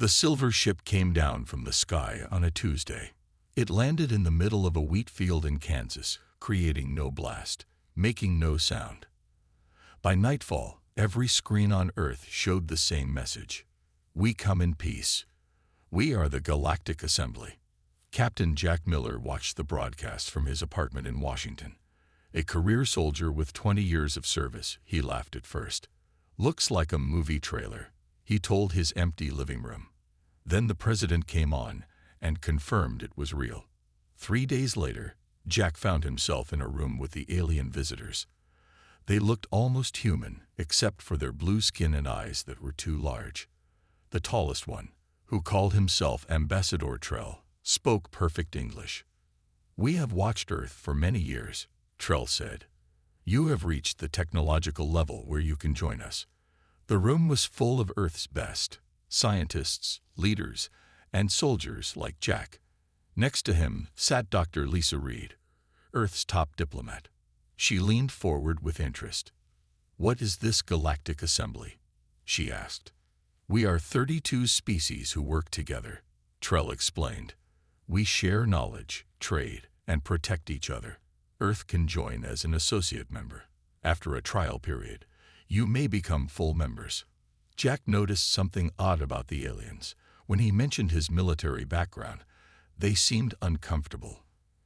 The silver ship came down from the sky on a Tuesday. It landed in the middle of a wheat field in Kansas, creating no blast, making no sound. By nightfall, every screen on Earth showed the same message. We come in peace. We are the Galactic Assembly. Captain Jack Miller watched the broadcast from his apartment in Washington. A career soldier with 20 years of service, he laughed at first. Looks like a movie trailer, he told his empty living room. Then the president came on and confirmed it was real. 3 days later, Jack found himself in a room with the alien visitors. They looked almost human, except for their blue skin and eyes that were too large. The tallest one, who called himself Ambassador Trell, spoke perfect English. We have watched Earth for many years, Trell said. You have reached the technological level where you can join us. The room was full of Earth's best, scientists, leaders, and soldiers like Jack. Next to him sat Dr. Lisa Reed, Earth's top diplomat. She leaned forward with interest. What is this Galactic Assembly? She asked. We are 32 species who work together, Trell explained. We share knowledge, trade, and protect each other. Earth can join as an associate member. After a trial period, you may become full members. Jack noticed something odd about the aliens. When he mentioned his military background, they seemed uncomfortable.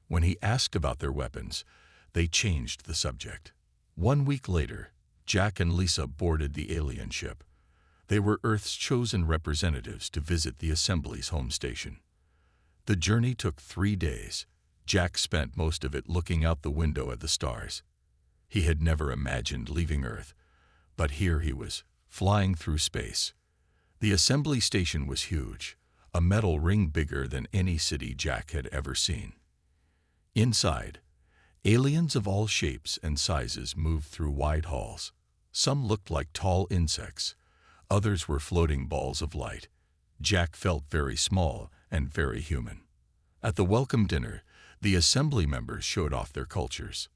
When he asked about their weapons, they changed the subject. 1 week later, Jack and Lisa boarded the alien ship. They were Earth's chosen representatives to visit the Assembly's home station. The journey took 3 days. Jack spent most of it looking out the window at the stars. He had never imagined leaving Earth, but here he was, flying through space. The Assembly station was huge, a metal ring bigger than any city Jack had ever seen. Inside, aliens of all shapes and sizes moved through wide halls. Some looked like tall insects. Others were floating balls of light. Jack felt very small and very human. At the welcome dinner, the Assembly members showed off their cultures.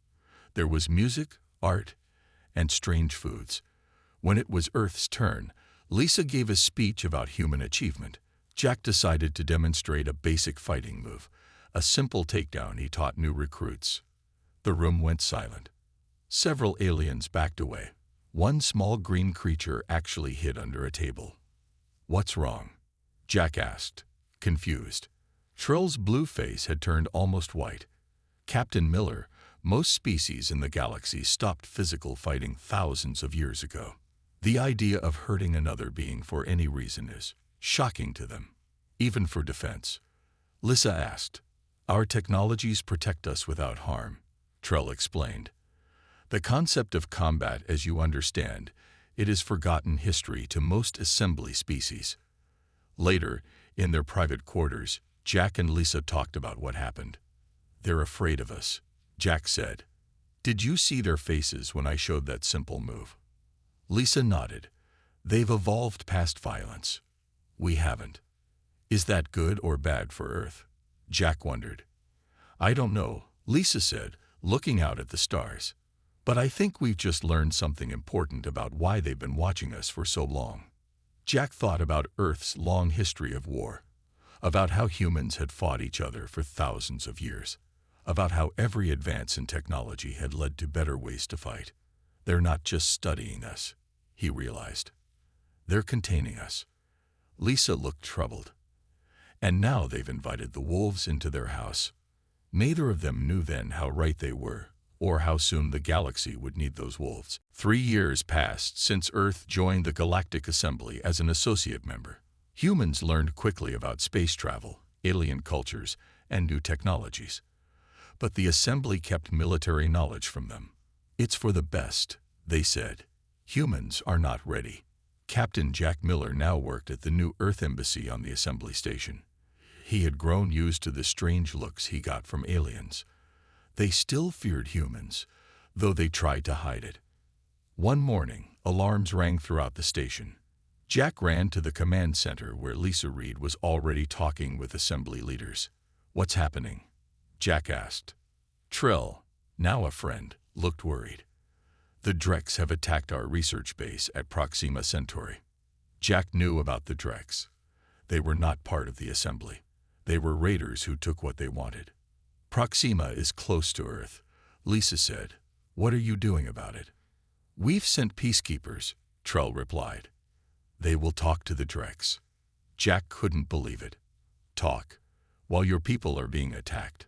There was music, art, and strange foods. When it was Earth's turn, Lisa gave a speech about human achievement. Jack decided to demonstrate a basic fighting move, a simple takedown he taught new recruits. The room went silent. Several aliens backed away. One small green creature actually hid under a table. What's wrong? Jack asked, confused. Trell's blue face had turned almost white. Captain Miller, most species in the galaxy stopped physical fighting thousands of years ago. The idea of hurting another being for any reason is shocking to them, even for defense. Lisa asked. Our technologies protect us without harm, Trell explained. The concept of combat, as you understand, it is forgotten history to most Assembly species. Later, in their private quarters, Jack and Lisa talked about what happened. They're afraid of us, Jack said. Did you see their faces when I showed that simple move? Lisa nodded. They've evolved past violence. We haven't. Is that good or bad for Earth? Jack wondered. I don't know, Lisa said, looking out at the stars. But I think we've just learned something important about why they've been watching us for so long. Jack thought about Earth's long history of war, about how humans had fought each other for thousands of years, about how every advance in technology had led to better ways to fight. They're not just studying us, he realized. They're containing us. Lisa looked troubled. And now they've invited the wolves into their house. Neither of them knew then how right they were, or how soon the galaxy would need those wolves. 3 years passed since Earth joined the Galactic Assembly as an associate member. Humans learned quickly about space travel, alien cultures, and new technologies. But the Assembly kept military knowledge from them. It's for the best, they said. Humans are not ready. Captain Jack Miller now worked at the new Earth Embassy on the Assembly station. He had grown used to the strange looks he got from aliens. They still feared humans, though they tried to hide it. One morning, alarms rang throughout the station. Jack ran to the command center where Lisa Reed was already talking with Assembly leaders. What's happening? Jack asked. Trell, now a friend, looked worried. The Drex have attacked our research base at Proxima Centauri. Jack knew about the Drex. They were not part of the assembly. They were raiders who took what they wanted. Proxima is close to Earth, Lisa said. What are you doing about it? We've sent peacekeepers, Trell replied. They will talk to the Drex. Jack couldn't believe it. Talk, while your people are being attacked.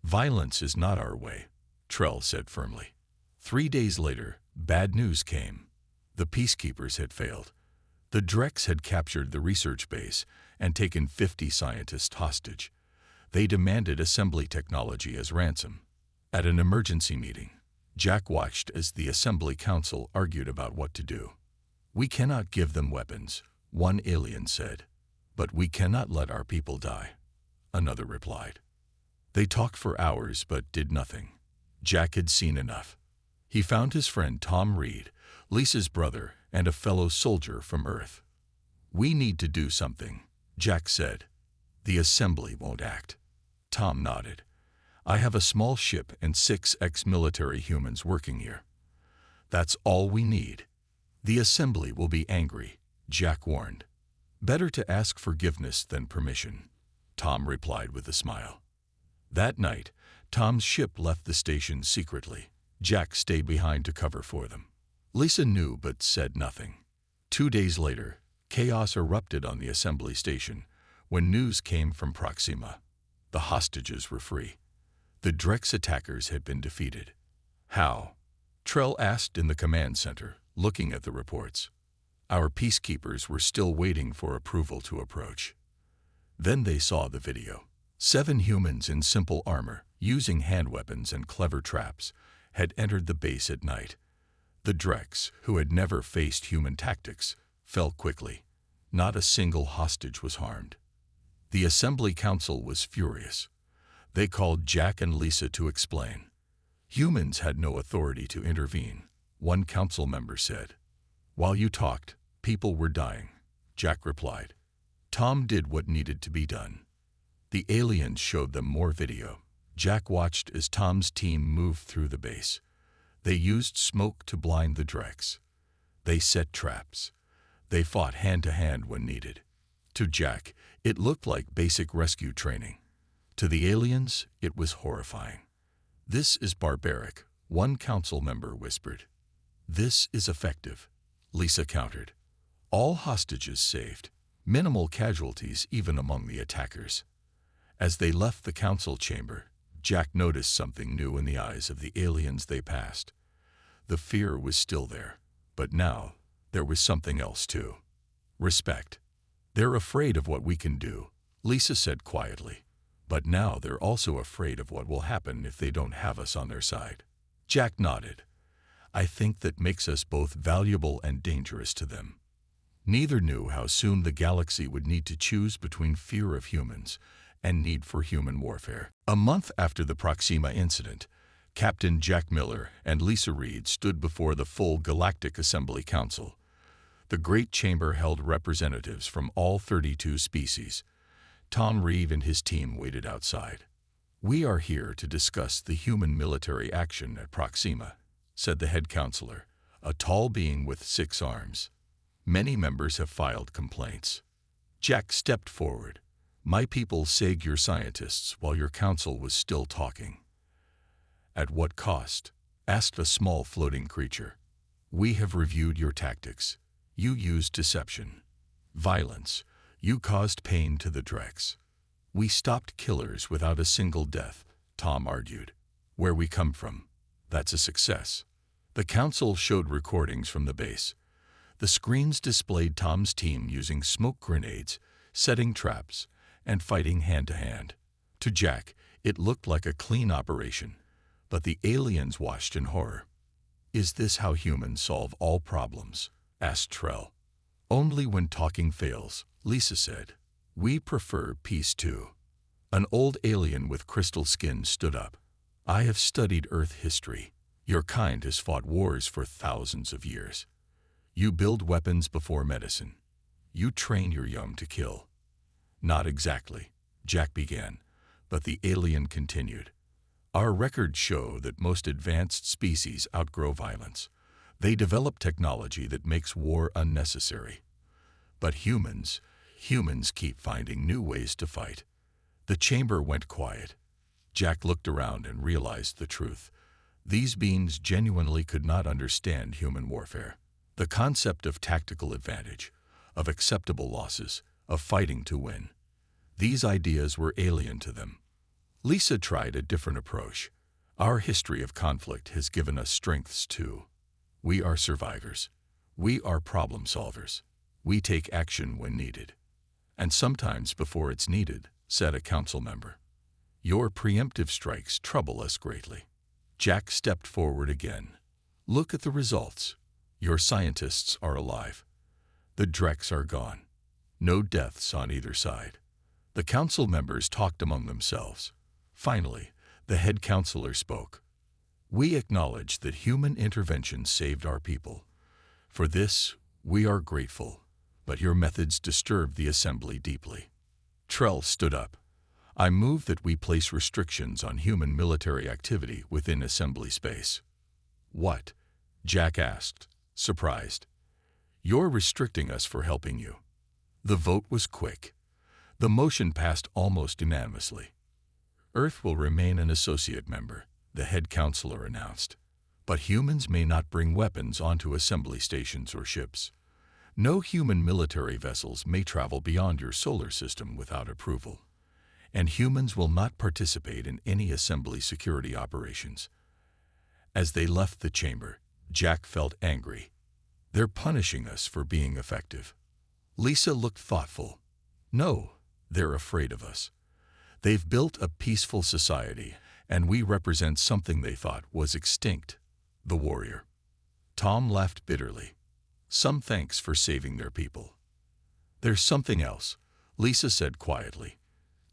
Violence is not our way, Trell said firmly. 3 days later, bad news came. The peacekeepers had failed. The Drex had captured the research base and taken 50 scientists hostage. They demanded assembly technology as ransom. At an emergency meeting, Jack watched as the Assembly Council argued about what to do. We cannot give them weapons, one alien said. But we cannot let our people die, another replied. They talked for hours but did nothing. Jack had seen enough. He found his friend Tom Reed, Lisa's brother and a fellow soldier from Earth. We need to do something, Jack said. The assembly won't act. Tom nodded. I have a small ship and 6 ex-military humans working here. That's all we need. The assembly will be angry, Jack warned. Better to ask forgiveness than permission, Tom replied with a smile. That night, Tom's ship left the station secretly. Jack stayed behind to cover for them. Lisa knew but said nothing. 2 days later, chaos erupted on the assembly station when news came from Proxima. The hostages were free. The Drex attackers had been defeated. How? Trell asked in the command center, looking at the reports. Our peacekeepers were still waiting for approval to approach. Then they saw the video. 7 humans in simple armor, using hand weapons and clever traps, had entered the base at night. The Drex, who had never faced human tactics, fell quickly. Not a single hostage was harmed. The Assembly Council was furious. They called Jack and Lisa to explain. Humans had no authority to intervene, one council member said. While you talked, people were dying, Jack replied. Tom did what needed to be done. The aliens showed them more video. Jack watched as Tom's team moved through the base. They used smoke to blind the Drex. They set traps. They fought hand-to-hand when needed. To Jack, it looked like basic rescue training. To the aliens, it was horrifying. This is barbaric, one council member whispered. This is effective, Lisa countered. All hostages saved. Minimal casualties even among the attackers. As they left the council chamber, Jack noticed something new in the eyes of the aliens they passed. The fear was still there, but now there was something else too. Respect. They're afraid of what we can do, Lisa said quietly. But now they're also afraid of what will happen if they don't have us on their side. Jack nodded. I think that makes us both valuable and dangerous to them. Neither knew how soon the galaxy would need to choose between fear of humans and need for human warfare. A month after the Proxima incident, Captain Jack Miller and Lisa Reed stood before the full Galactic Assembly Council. The Great Chamber held representatives from all 32 species. Tom Reed and his team waited outside. We are here to discuss the human military action at Proxima, said the head counselor, a tall being with 6 arms. Many members have filed complaints. Jack stepped forward. My people saved your scientists while your council was still talking. At what cost? Asked a small floating creature. We have reviewed your tactics. You used deception, violence. You caused pain to the Drex. We stopped killers without a single death, Tom argued. Where we come from, that's a success. The council showed recordings from the base. The screens displayed Tom's team using smoke grenades, setting traps, and fighting hand-to-hand. To Jack, it looked like a clean operation, but the aliens watched in horror. Is this how humans solve all problems? Asked Trell. Only when talking fails, Lisa said. We prefer peace too. An old alien with crystal skin stood up. I have studied Earth history. Your kind has fought wars for thousands of years. You build weapons before medicine. You train your young to kill. Not exactly, Jack began, but the alien continued. Our records show that most advanced species outgrow violence. They develop technology that makes war unnecessary. But humans Humans keep finding new ways to fight. The chamber went quiet. Jack looked around and realized the truth. These beings genuinely could not understand human warfare. The concept of tactical advantage, of acceptable losses, of fighting to win. These ideas were alien to them. Lisa tried a different approach. Our history of conflict has given us strengths too. We are survivors. We are problem solvers. We take action when needed. And sometimes before it's needed, said a council member. Your preemptive strikes trouble us greatly. Jack stepped forward again. Look at the results. Your scientists are alive. The Drex are gone. No deaths on either side. The council members talked among themselves. Finally, the head counselor spoke. We acknowledge that human intervention saved our people. For this, we are grateful, but your methods disturbed the assembly deeply. Trell stood up. I move that we place restrictions on human military activity within assembly space. What? Jack asked, surprised. You're restricting us for helping you. The vote was quick. The motion passed almost unanimously. Earth will remain an associate member, the head counselor announced. But humans may not bring weapons onto assembly stations or ships. No human military vessels may travel beyond your solar system without approval. And humans will not participate in any assembly security operations. As they left the chamber, Jack felt angry. They're punishing us for being effective. Lisa looked thoughtful. No, they're afraid of us. They've built a peaceful society, and we represent something they thought was extinct, the warrior. Tom laughed bitterly. Some thanks for saving their people. There's something else, Lisa said quietly.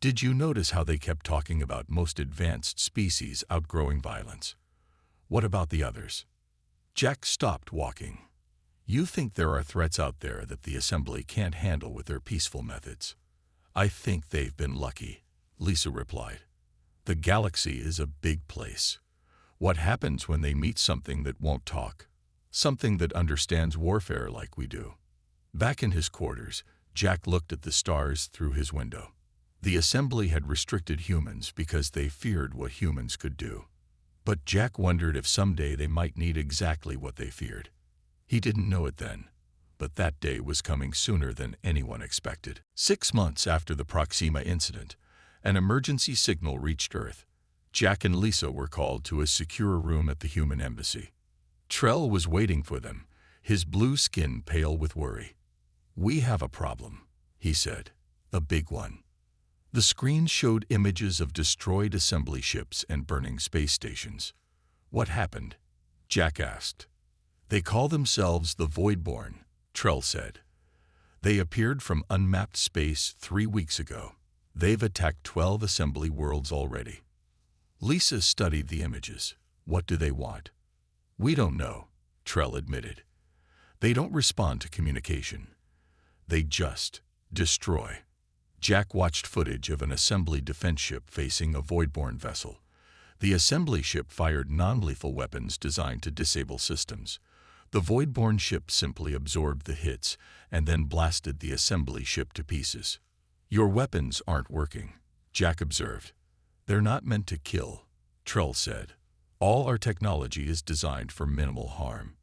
Did you notice how they kept talking about most advanced species outgrowing violence? What about the others? Jack stopped walking. You think there are threats out there that the assembly can't handle with their peaceful methods? I think they've been lucky, Lisa replied. The galaxy is a big place. What happens when they meet something that won't talk? Something that understands warfare like we do? Back in his quarters, Jack looked at the stars through his window. The assembly had restricted humans because they feared what humans could do. But Jack wondered if someday they might need exactly what they feared. He didn't know it then, but that day was coming sooner than anyone expected. 6 months after the Proxima incident, an emergency signal reached Earth. Jack and Lisa were called to a secure room at the human embassy. Trell was waiting for them, his blue skin pale with worry. We have a problem, he said, a big one. The screen showed images of destroyed assembly ships and burning space stations. What happened? Jack asked. They call themselves the Voidborn, Trell said. They appeared from unmapped space 3 weeks ago. They've attacked 12 assembly worlds already. Lisa studied the images. What do they want? We don't know, Trell admitted. They don't respond to communication. They just destroy. Jack watched footage of an assembly defense ship facing a Voidborn vessel. The assembly ship fired non-lethal weapons designed to disable systems. The Voidborn ship simply absorbed the hits and then blasted the assembly ship to pieces. Your weapons aren't working, Jack observed. They're not meant to kill, Trell said. All our technology is designed for minimal harm.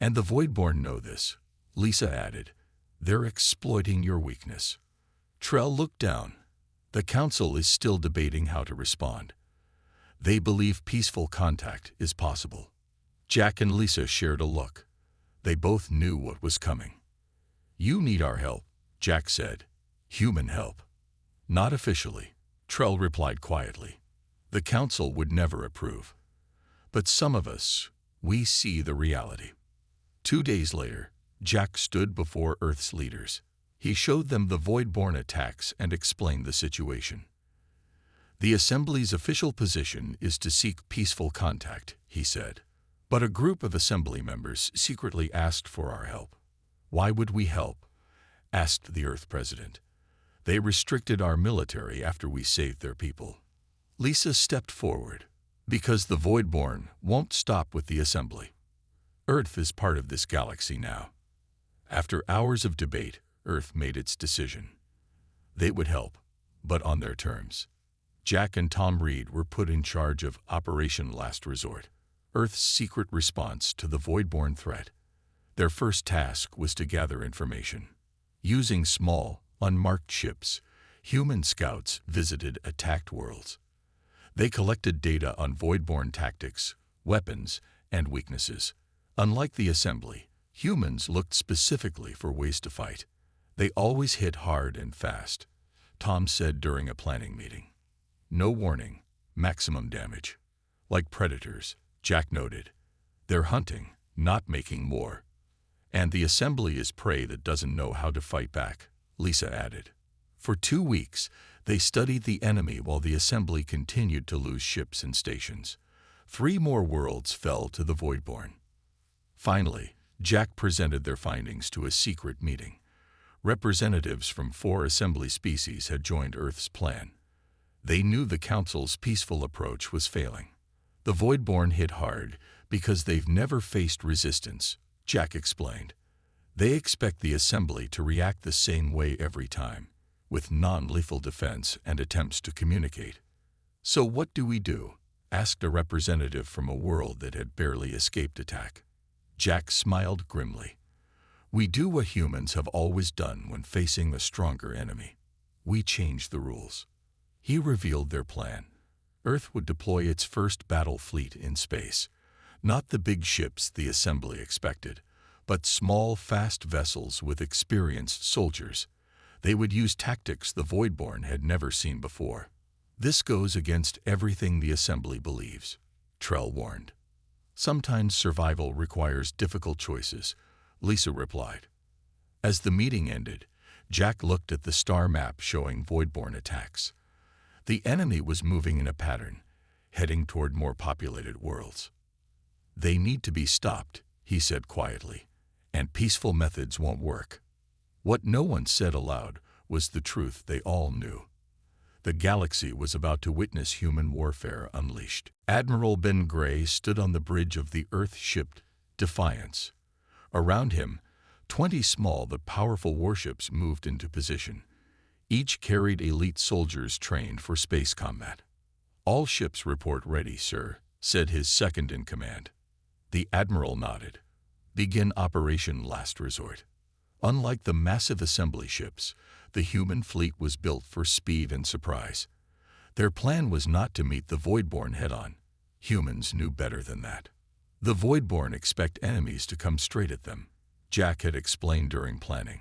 And the Voidborn know this, Lisa added. They're exploiting your weakness. Trell looked down. The council is still debating how to respond. They believe peaceful contact is possible. Jack and Lisa shared a look. They both knew what was coming. You need our help, Jack said. Human help. Not officially, Trell replied quietly. The council would never approve. But some of us, we see the reality. 2 days later, Jack stood before Earth's leaders. He showed them the Voidborn attacks and explained the situation. The Assembly's official position is to seek peaceful contact, he said. But a group of Assembly members secretly asked for our help. Why would we help? Asked the Earth President. They restricted our military after we saved their people. Lisa stepped forward. Because the Voidborn won't stop with the Assembly. Earth is part of this galaxy now. After hours of debate, Earth made its decision. They would help, but on their terms. Jack and Tom Reed were put in charge of Operation Last Resort, Earth's secret response to the Voidborn threat. Their first task was to gather information. Using small, unmarked ships, human scouts visited attacked worlds. They collected data on Voidborn tactics, weapons, and weaknesses. Unlike the assembly, humans looked specifically for ways to fight. They always hit hard and fast, Tom said during a planning meeting. No warning, maximum damage. Like predators, Jack noted. They're hunting, not making war. And the assembly is prey that doesn't know how to fight back, Lisa added. For 2 weeks, they studied the enemy while the assembly continued to lose ships and stations. 3 more worlds fell to the Voidborn. Finally, Jack presented their findings to a secret meeting. Representatives from 4 assembly species had joined Earth's plan. They knew the Council's peaceful approach was failing. The Voidborn hit hard because they've never faced resistance, Jack explained. They expect the assembly to react the same way every time, with non-lethal defense and attempts to communicate. So what do we do? Asked a representative from a world that had barely escaped attack. Jack smiled grimly. We do what humans have always done when facing a stronger enemy. We change the rules. He revealed their plan. Earth would deploy its first battle fleet in space. Not the big ships the assembly expected, but small, fast vessels with experienced soldiers. They would use tactics the Voidborn had never seen before. This goes against everything the assembly believes, Trell warned. Sometimes survival requires difficult choices, Lisa replied. As the meeting ended, Jack looked at the star map showing Voidborn attacks. The enemy was moving in a pattern, heading toward more populated worlds. They need to be stopped, he said quietly, and peaceful methods won't work. What no one said aloud was the truth they all knew. The galaxy was about to witness human warfare unleashed. Admiral Ben Gray stood on the bridge of the Earth ship Defiance. Around him, 20 small but powerful warships moved into position. Each carried elite soldiers trained for space combat. All ships report ready, sir, said his second-in-command. The admiral nodded. Begin Operation Last Resort. Unlike the massive assembly ships, the human fleet was built for speed and surprise. Their plan was not to meet the Voidborn head-on. Humans knew better than that. The Voidborn expect enemies to come straight at them, Jack had explained during planning.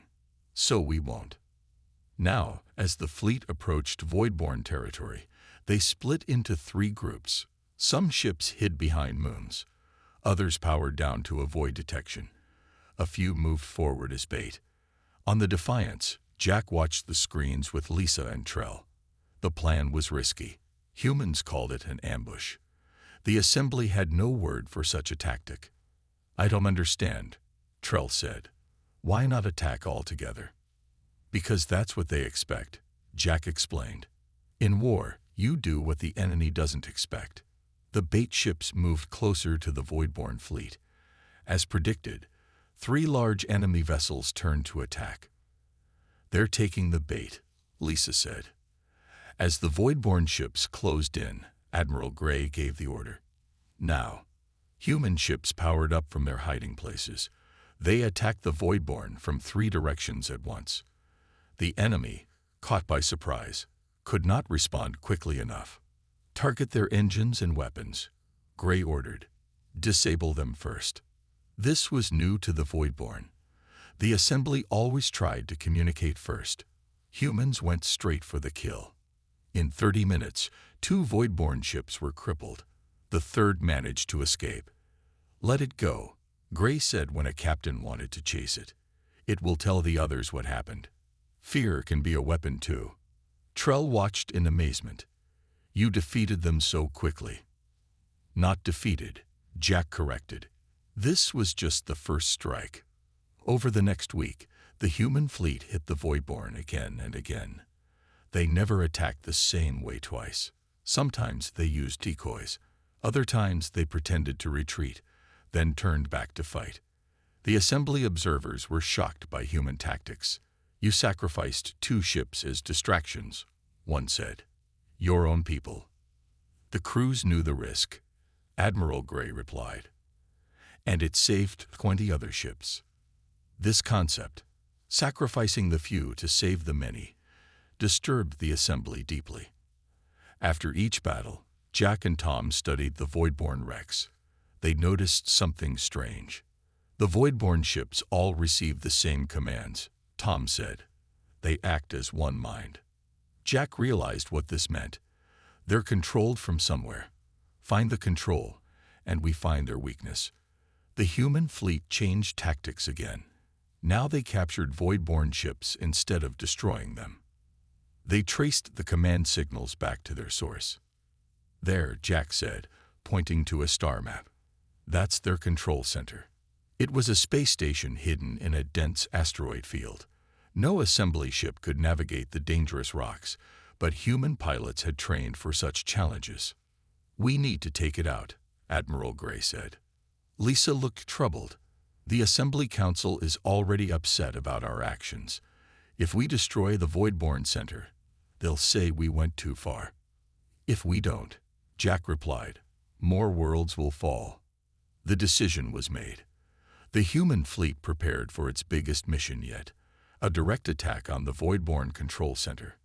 So we won't. Now, as the fleet approached Voidborn territory, they split into 3 groups. Some ships hid behind moons. Others powered down to avoid detection. A few moved forward as bait. On the Defiance, Jack watched the screens with Lisa and Trell. The plan was risky. Humans called it an ambush. The assembly had no word for such a tactic. I don't understand, Trell said. Why not attack altogether? Because that's what they expect, Jack explained. In war, you do what the enemy doesn't expect. The bait ships moved closer to the Voidborn fleet. As predicted, 3 large enemy vessels turned to attack. They're taking the bait, Lisa said. As the Voidborn ships closed in, Admiral Gray gave the order. Now, human ships powered up from their hiding places. They attacked the Voidborn from 3 directions at once. The enemy, caught by surprise, could not respond quickly enough. Target their engines and weapons, Gray ordered. Disable them first. This was new to the Voidborn. The assembly always tried to communicate first. Humans went straight for the kill. In 30 minutes, 2 Voidborn ships were crippled. The 3rd managed to escape. Let it go, Gray said when a captain wanted to chase it. It will tell the others what happened. Fear can be a weapon too. Trell watched in amazement. You defeated them so quickly. Not defeated, Jack corrected. This was just the first strike. Over the next week, the human fleet hit the Voidborn again and again. They never attacked the same way twice. Sometimes they used decoys. Other times they pretended to retreat, then turned back to fight. The assembly observers were shocked by human tactics. You sacrificed 2 ships as distractions, one said. Your own people. The crews knew the risk, Admiral Gray replied. And it saved 20 other ships. This concept, sacrificing the few to save the many, disturbed the assembly deeply. After each battle, Jack and Tom studied the Voidborn wrecks. They noticed something strange. The Voidborn ships all received the same commands, Tom said. They act as one mind. Jack realized what this meant. They're controlled from somewhere. Find the control, and we find their weakness. The human fleet changed tactics again. Now they captured Voidborn ships instead of destroying them. They traced the command signals back to their source. There, Jack said, pointing to a star map. That's their control center. It was a space station hidden in a dense asteroid field. No assembly ship could navigate the dangerous rocks, but human pilots had trained for such challenges. We need to take it out, Admiral Gray said. Lisa looked troubled. The Assembly Council is already upset about our actions. If we destroy the Voidborn Center, they'll say we went too far. If we don't, Jack replied, more worlds will fall. The decision was made. The human fleet prepared for its biggest mission yet, a direct attack on the Voidborn Control Center.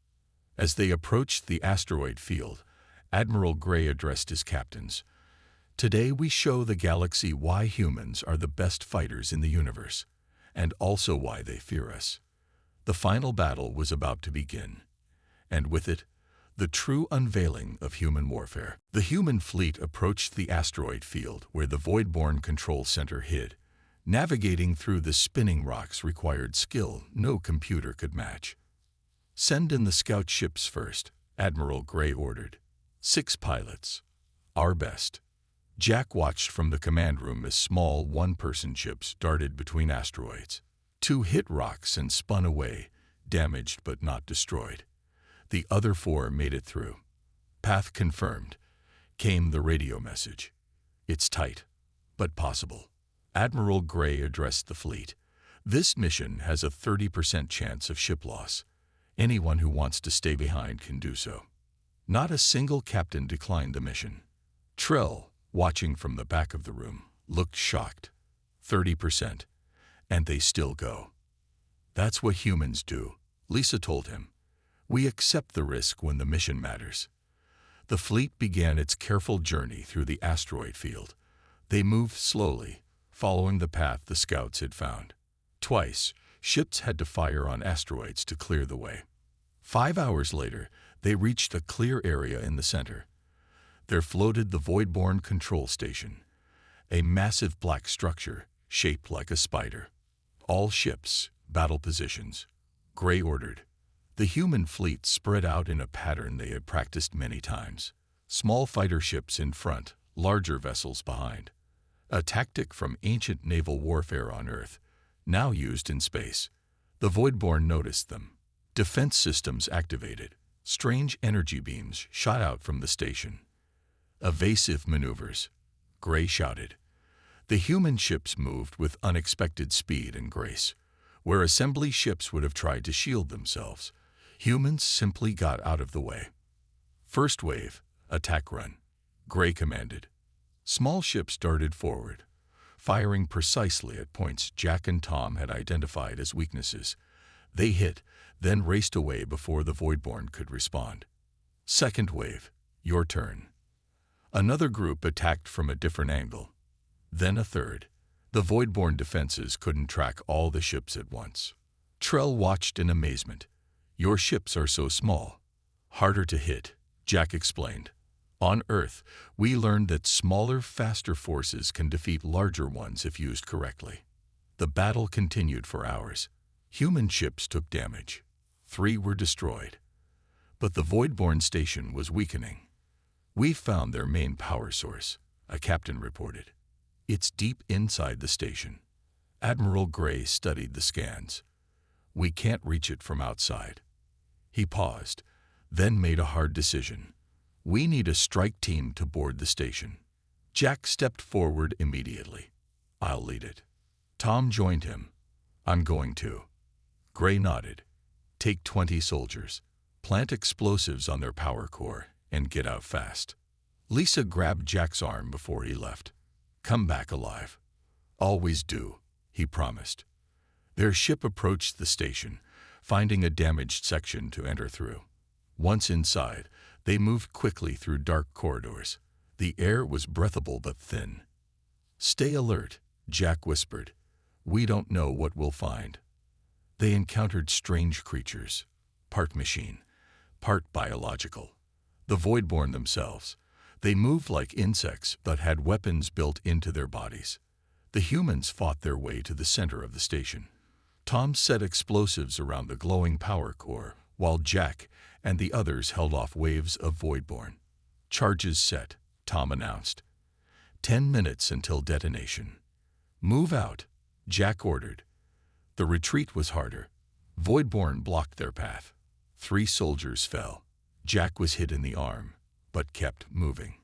As they approached the asteroid field, Admiral Gray addressed his captains. Today we show the galaxy why humans are the best fighters in the universe, and also why they fear us. The final battle was about to begin, and with it, the true unveiling of human warfare. The human fleet approached the asteroid field where the Voidborn Control Center hid. Navigating through the spinning rocks required skill no computer could match. Send in the scout ships first, Admiral Gray ordered. 6 pilots. Our best. Jack watched from the command room as small one-person ships darted between asteroids. 2 hit rocks and spun away, damaged but not destroyed. The other 4 made it through. Path confirmed. Came the radio message. It's tight, but possible. Admiral Gray addressed the fleet. This mission has a 30% chance of ship loss. Anyone who wants to stay behind can do so. Not a single captain declined the mission. Trell, watching from the back of the room, looked shocked. 30%. And they still go. That's what humans do, Lisa told him. We accept the risk when the mission matters. The fleet began its careful journey through the asteroid field. They moved slowly, following the path the scouts had found. Twice, ships had to fire on asteroids to clear the way. 5 hours later, they reached a clear area in the center. There floated the Voidborn Control Station, a massive black structure shaped like a spider. All ships, battle positions. Gray ordered. The human fleet spread out in a pattern they had practiced many times. Small fighter ships in front, larger vessels behind. A tactic from ancient naval warfare on Earth, now used in space. The Voidborn noticed them. Defense systems activated. Strange energy beams shot out from the station. Evasive maneuvers, Gray shouted. The human ships moved with unexpected speed and grace. Where assembly ships would have tried to shield themselves, humans simply got out of the way. First wave, attack run, Gray commanded. Small ships darted forward, firing precisely at points Jack and Tom had identified as weaknesses. They hit, then raced away before the Voidborn could respond. Second wave, your turn. Another group attacked from a different angle. Then a third. The Voidborn defenses couldn't track all the ships at once. Trell watched in amazement. Your ships are so small. Harder to hit, Jack explained. On Earth, we learned that smaller, faster forces can defeat larger ones if used correctly. The battle continued for hours. Human ships took damage. 3 were destroyed. But the Voidborn station was weakening. We found their main power source, a captain reported. It's deep inside the station. Admiral Gray studied the scans. We can't reach it from outside. He paused, then made a hard decision. We need a strike team to board the station. Jack stepped forward immediately. I'll lead it. Tom joined him. I'm going too. Gray nodded. Take 20 soldiers, plant explosives on their power core, and get out fast. Lisa grabbed Jack's arm before he left. Come back alive. Always do, he promised. Their ship approached the station, finding a damaged section to enter through. Once inside, they moved quickly through dark corridors. The air was breathable but thin. Stay alert, Jack whispered. We don't know what we'll find. They encountered strange creatures, part machine, part biological. The Voidborn themselves. They moved like insects but had weapons built into their bodies. The humans fought their way to the center of the station. Tom set explosives around the glowing power core, while Jack and the others held off waves of Voidborn. Charges set, Tom announced. 10 minutes until detonation. Move out, Jack ordered. The retreat was harder. Voidborn blocked their path. 3 soldiers fell. Jack was hit in the arm, but kept moving.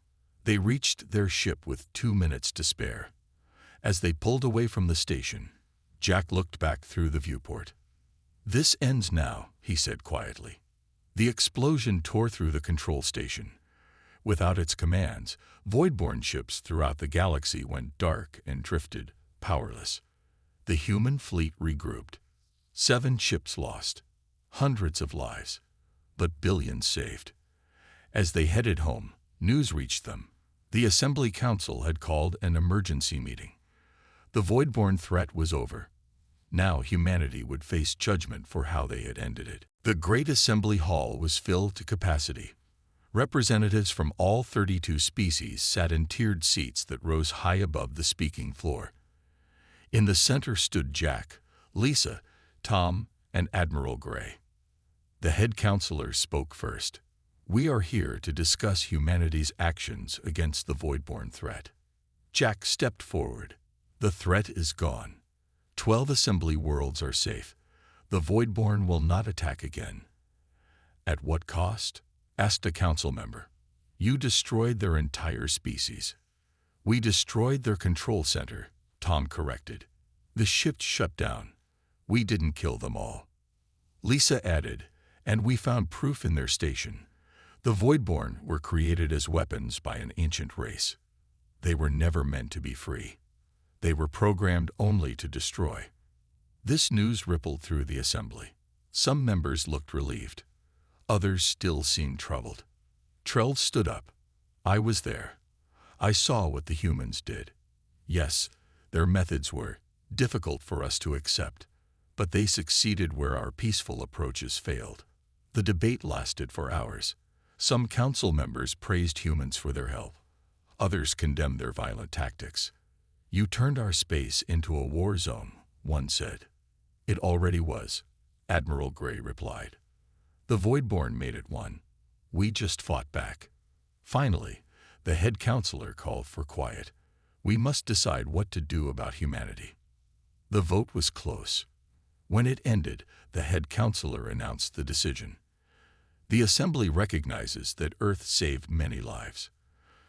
They reached their ship with 2 minutes to spare. As they pulled away from the station, Jack looked back through the viewport. This ends now, he said quietly. The explosion tore through the control station. Without its commands, Voidborn ships throughout the galaxy went dark and drifted, powerless. The human fleet regrouped. 7 ships lost, hundreds of lives, but billions saved. As they headed home, news reached them. The Assembly Council had called an emergency meeting. The Voidborn threat was over. Now humanity would face judgment for how they had ended it. The Great Assembly Hall was filled to capacity. Representatives from all 32 species sat in tiered seats that rose high above the speaking floor. In the center stood Jack, Lisa, Tom, and Admiral Gray. The head counselor spoke first. We are here to discuss humanity's actions against the Voidborn threat. Jack stepped forward. The threat is gone. 12 assembly worlds are safe. The Voidborn will not attack again. At what cost? Asked a council member. You destroyed their entire species. We destroyed their control center, Tom corrected. The ship shut down. We didn't kill them all. Lisa added, and we found proof in their station. The Voidborn were created as weapons by an ancient race. They were never meant to be free. They were programmed only to destroy. This news rippled through the assembly. Some members looked relieved. Others still seemed troubled. Trell stood up. I was there. I saw what the humans did. Yes, their methods were difficult for us to accept, but they succeeded where our peaceful approaches failed. The debate lasted for hours. Some council members praised humans for their help. Others condemned their violent tactics. You turned our space into a war zone, one said. It already was, Admiral Gray replied. The Voidborn made it one. We just fought back. Finally, the head counselor called for quiet. We must decide what to do about humanity. The vote was close. When it ended, the head counselor announced the decision. The assembly recognizes that Earth saved many lives.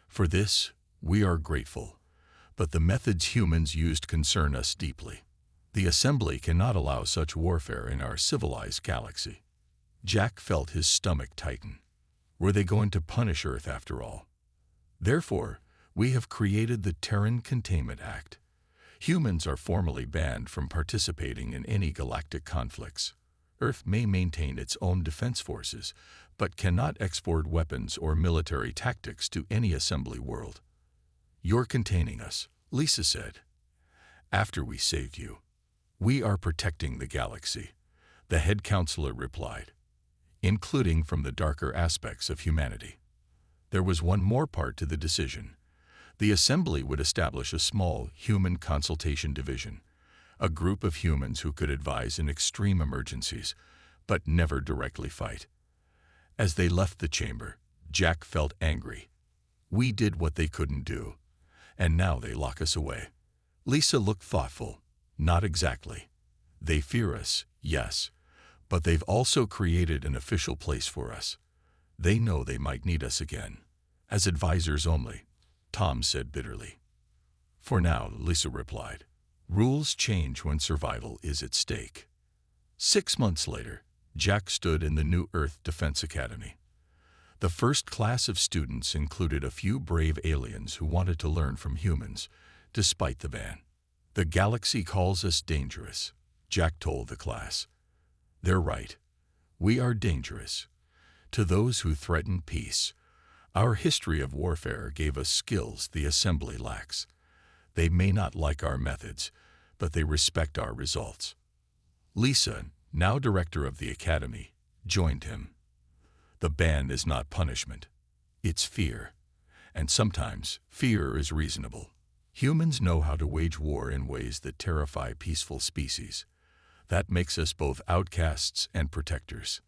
For this, we are grateful. But the methods humans used concern us deeply. The assembly cannot allow such warfare in our civilized galaxy. Jack felt his stomach tighten. Were they going to punish Earth after all? Therefore, we have created the Terran Containment Act. Humans are formally banned from participating in any galactic conflicts. Earth may maintain its own defense forces, but cannot export weapons or military tactics to any assembly world. You're containing us, Lisa said. After we saved you. We are protecting the galaxy, the head counselor replied, including from the darker aspects of humanity. There was one more part to the decision. The assembly would establish a small human consultation division, a group of humans who could advise in extreme emergencies, but never directly fight. As they left the chamber, Jack felt angry. We did what they couldn't do, and now they lock us away. Lisa looked thoughtful. Not exactly. They fear us, yes, but they've also created an official place for us. They know they might need us again. As advisors only, Tom said bitterly. For now, Lisa replied. Rules change when survival is at stake. 6 months later, Jack stood in the New Earth Defense Academy. The first class of students included a few brave aliens who wanted to learn from humans, despite the ban. "The galaxy calls us dangerous," Jack told the class. "They're right. We are dangerous. To those who threaten peace. Our history of warfare gave us skills the assembly lacks. They may not like our methods, but they respect our results." Lisa, now director of the academy, joined him. "The ban is not punishment. It's fear. And sometimes fear is reasonable. Humans know how to wage war in ways that terrify peaceful species. That makes us both outcasts and protectors."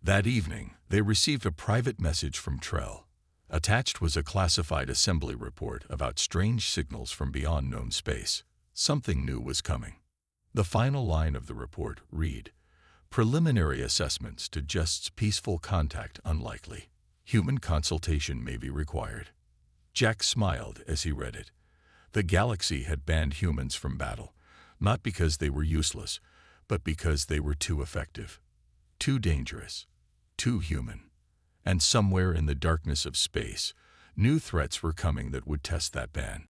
That evening, they received a private message from Trell. Attached was a classified assembly report about strange signals from beyond known space. Something new was coming. The final line of the report read, "Preliminary assessments suggests peaceful contact unlikely. Human consultation may be required." Jack smiled as he read it. The galaxy had banned humans from battle, not because they were useless, but because they were too effective, too dangerous, too human. And somewhere in the darkness of space, new threats were coming that would test that ban.